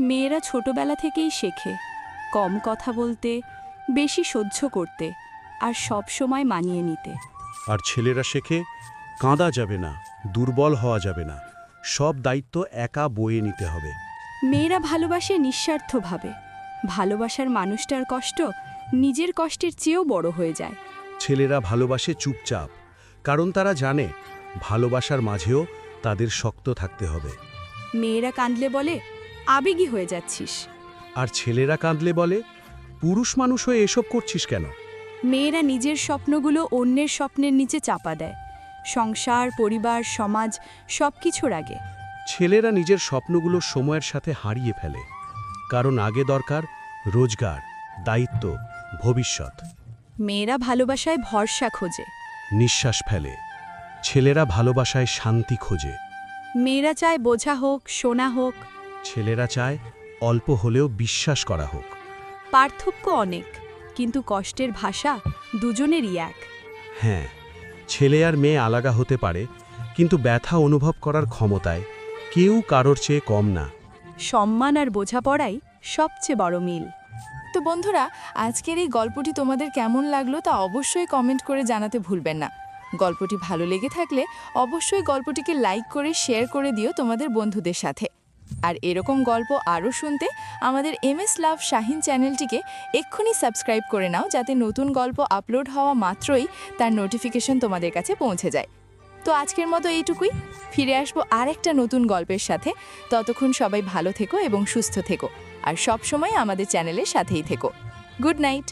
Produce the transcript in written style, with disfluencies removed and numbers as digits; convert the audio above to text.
মেয়েরা ছোটবেলা থেকেই শেখে কম কথা বলতে, বেশি সহ্য করতে আর সব সময় মানিয়ে নিতে। আর ছেলেরা শেখে কাঁদা যাবে না, দুর্বল হওয়া যাবে না, সব দায়িত্ব একা বয়ে নিতে হবে। মেয়েরা ভালোবাসে নিঃস্বার্থভাবে। ভালোবাসার মানুষটার কষ্ট নিজের কষ্টের চেয়েও বড় হয়ে যায়। ছেলেরা ভালোবাসে চুপচাপ, কারণ তারা জানে ভালোবাসার মাঝেও তাদের শক্ত থাকতে হবে। মেয়েরা কাঁদলে বলে আবেগী হয়ে যাচ্ছিস। আর ছেলেরা কাঁদলে বলে পুরুষ মানুষ হয়ে এসব করছিস কেন। মেয়েরা নিজের স্বপ্নগুলো অন্যের স্বপ্নের নিচে চাপা দেয়, সংসার, পরিবার, সমাজ সব কিছুর আগে। ছেলেরা নিজের স্বপ্নগুলো সময়ের সাথে হারিয়ে ফেলে, কারণ আগে দরকার রোজগার, দায়িত্ব, ভবিষ্যৎ। মেয়েরা ভালোবাসায় ভরসা খোঁজে। নিঃশ্বাস ফেলে। ছেলেরা ভালোবাসায় শান্তি খোঁজে। মেয়েরা চায় বোঝা হোক, শোনা হোক। ছেলেরা চায় অল্প হলেও বিশ্বাস করা হোক। পার্থক্য অনেক, কিন্তু কষ্টের ভাষা দুজনেরই এক। হ্যাঁ, ছেলে আর মেয়ে আলাদা হতে পারে, কিন্তু ব্যথা অনুভব করার ক্ষমতায় কেউ কারোর চেয়ে কম না। সম্মান আর বোঝাপড়াই সবচেয়ে বড় মিল। তো বন্ধুরা, আজকের এই গল্পটি তোমাদের কেমন লাগলো তা অবশ্যই কমেন্ট করে জানাতে ভুলবেন না। গল্পটি ভালো লেগে থাকলে অবশ্যই গল্পটিকে লাইক করে শেয়ার করে দিও তোমাদের বন্ধুদের সাথে। আর এরকম গল্প আরও শুনতে আমাদের MS লাভ শাহিন চ্যানেলটিকে এক্ষুনি সাবস্ক্রাইব করে নাও, যাতে নতুন গল্প আপলোড হওয়া মাত্রই তার নোটিফিকেশন তোমাদের কাছে পৌঁছে যায়। তো আজকের মতো এইটুকুই, ফিরে আসবো আরেকটা নতুন গল্পের সাথে। ততক্ষণ সবাই ভালো থেকো এবং সুস্থ থেকো, আর সব সময় আমাদের চ্যানেলের সাথেই থেকো। Good night.